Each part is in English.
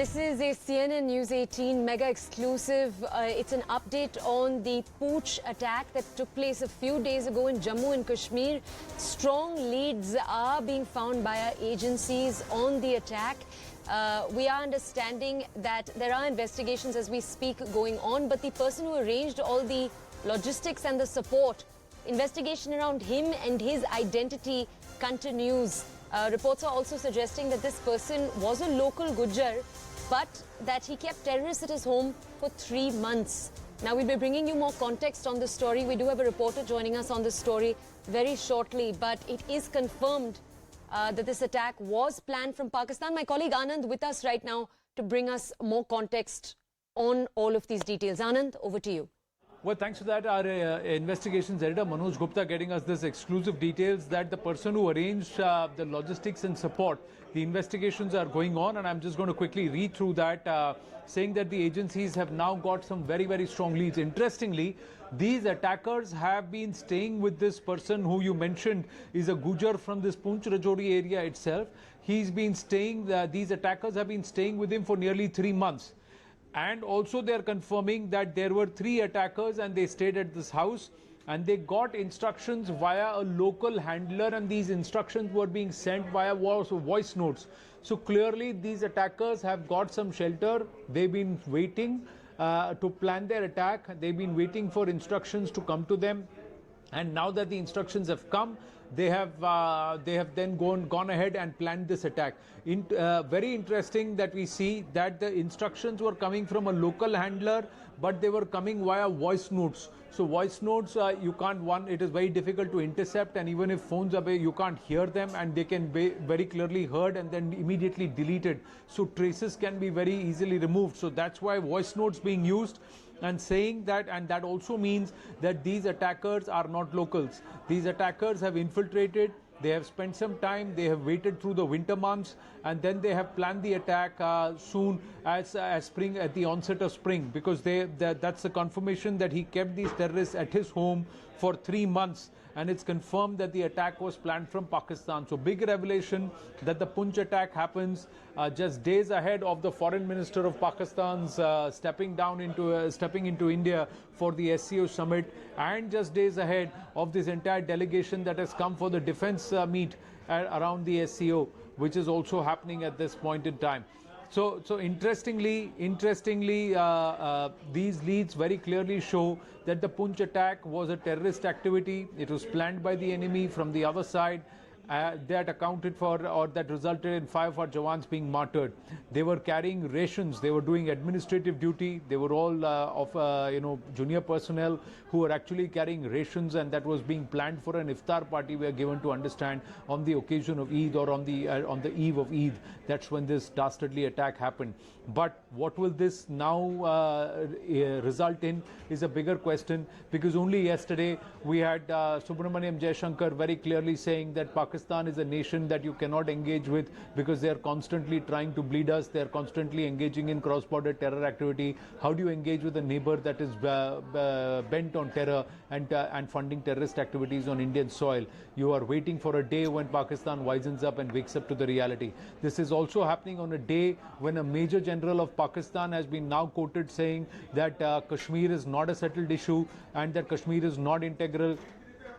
This is a CNN News 18 mega exclusive. It's an update on the Poonch attack that took place a few days ago in Jammu and Kashmir. Strong leads are being found by our agencies on the attack. We are understanding that there are investigations as we speak going on, but the person who arranged all the logistics and the support, investigation around him and his identity continues. Reports are also suggesting that this person was a local Gujjar, but that he kept terrorists at his home for 3 months. Now, we'll be bringing you more context on this story. We do have a reporter joining us on this story very shortly, but it is confirmed that this attack was planned from Pakistan. My colleague Anand with us right now to bring us more context on all of these details. Anand, over to you. Well, thanks for that. Our investigations editor, Manoj Gupta, getting us this exclusive details that the person who arranged the logistics and support, the investigations are going on, and I'm just going to quickly read through that, saying that the agencies have now got some very, very strong leads. Interestingly, these attackers have been staying with this person who you mentioned is a Gujar from this Poonch Rajouri area itself. He's been staying, these attackers have been staying with him for nearly 3 months. And also they are confirming that there were 3 attackers and they stayed at this house and they got instructions via a local handler, and these instructions were being sent via voice notes. So clearly these attackers have got some shelter. They've been waiting to plan their attack. They've been waiting for instructions to come to them. And now that the instructions have come, they have then gone ahead and planned this attack. Very interesting that we see that the instructions were coming from a local handler, but they were coming via voice notes. So voice notes, you can't, it is very difficult to intercept, and even if phones are away, you can't hear them, and they can be very clearly heard and then immediately deleted. So traces can be very easily removed. So that's why voice notes being used. And saying that, and that also means that these attackers are not locals. These attackers have infiltrated, they have spent some time, they have waited through the winter months, and then they have planned the attack soon as spring, at the onset of spring, because that's the confirmation that he kept these terrorists at his home for 3 months. And it's confirmed that the attack was planned from Pakistan. So big revelation that the Poonch attack happens just days ahead of the foreign minister of Pakistan's stepping into India for the SCO summit, and just days ahead of this entire delegation that has come for the defense meet around the SCO, which is also happening at this point in time. So interestingly, these leads very clearly show that the Poonch attack was a terrorist activity. It was planned by the enemy from the other side. That accounted for, or that resulted in 5 of our Jawans being martyred. They were carrying rations. They were doing administrative duty. They were all junior personnel who were actually carrying rations, and that was being planned for an iftar party. We are given to understand on the occasion of Eid, or on the eve of Eid. That's when this dastardly attack happened. But what will this now result in is a bigger question, because only yesterday we had Subramaniam Jaishankar very clearly saying that Pakistan is a nation that you cannot engage with because they are constantly trying to bleed us. They are constantly engaging in cross-border terror activity. How do you engage with a neighbor that is bent on terror and funding terrorist activities on Indian soil? You are waiting for a day when Pakistan wisens up and wakes up to the reality. This is also happening on a day when a major general of Pakistan has been now quoted saying that Kashmir is not a settled issue and that Kashmir is not integral.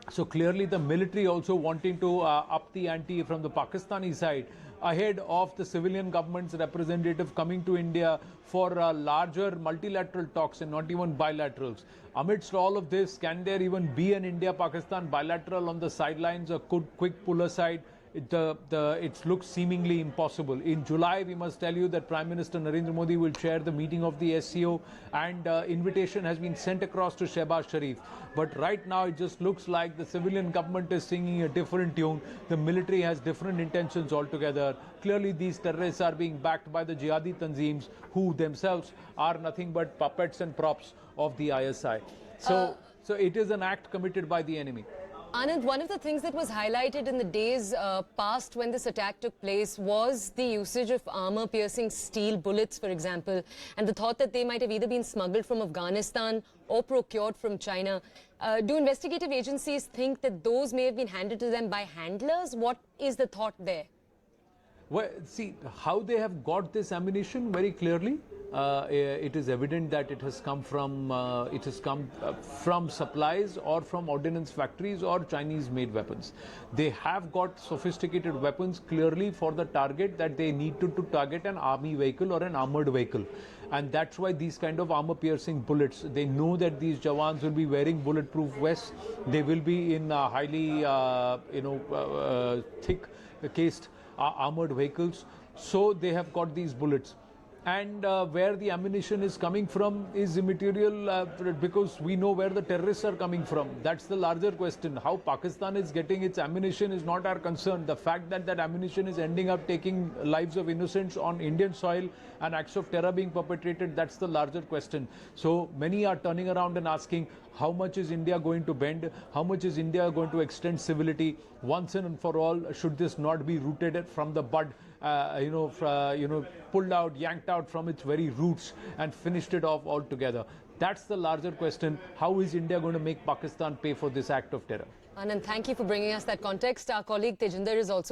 So clearly the military also wanting to up the ante from the Pakistani side ahead of the civilian government's representative coming to India for larger multilateral talks and not even bilaterals. Amidst all of this, can there even be an India-Pakistan bilateral on the sidelines, a quick pull aside? It looks seemingly impossible. In July, we must tell you that Prime Minister Narendra Modi will chair the meeting of the SCO, and invitation has been sent across to Shehbaz Sharif. But right now, it just looks like the civilian government is singing a different tune. The military has different intentions altogether. Clearly, these terrorists are being backed by the jihadi tanzeems, who themselves are nothing but puppets and props of the ISI. So it is an act committed by the enemy. Anand, one of the things that was highlighted in the days past when this attack took place was the usage of armor-piercing steel bullets, for example, and the thought that they might have either been smuggled from Afghanistan or procured from China. Do investigative agencies think that those may have been handed to them by handlers? What is the thought there? Well, see, how they have got this ammunition very clearly. It is evident that it has come from supplies or from ordnance factories or Chinese-made weapons. They have got sophisticated weapons clearly for the target that they need to target an army vehicle or an armored vehicle, and that's why these kind of armor-piercing bullets. They know that these Jawans will be wearing bulletproof vests. They will be in highly, thick cased armored vehicles, so they have got these bullets. And where the ammunition is coming from is immaterial, because we know where the terrorists are coming from. That's the larger question. How Pakistan is getting its ammunition is not our concern. The fact that that ammunition is ending up taking lives of innocents on Indian soil and acts of terror being perpetrated, that's the larger question. So many are turning around and asking, how much is India going to bend? How much is India going to extend civility? Once and for all, should this not be rooted from the bud? Pulled out, yanked out from its very roots and finished it off altogether. That's the larger question. How is India going to make Pakistan pay for this act of terror? Anand, thank you for bringing us that context. Our colleague Tejinder is also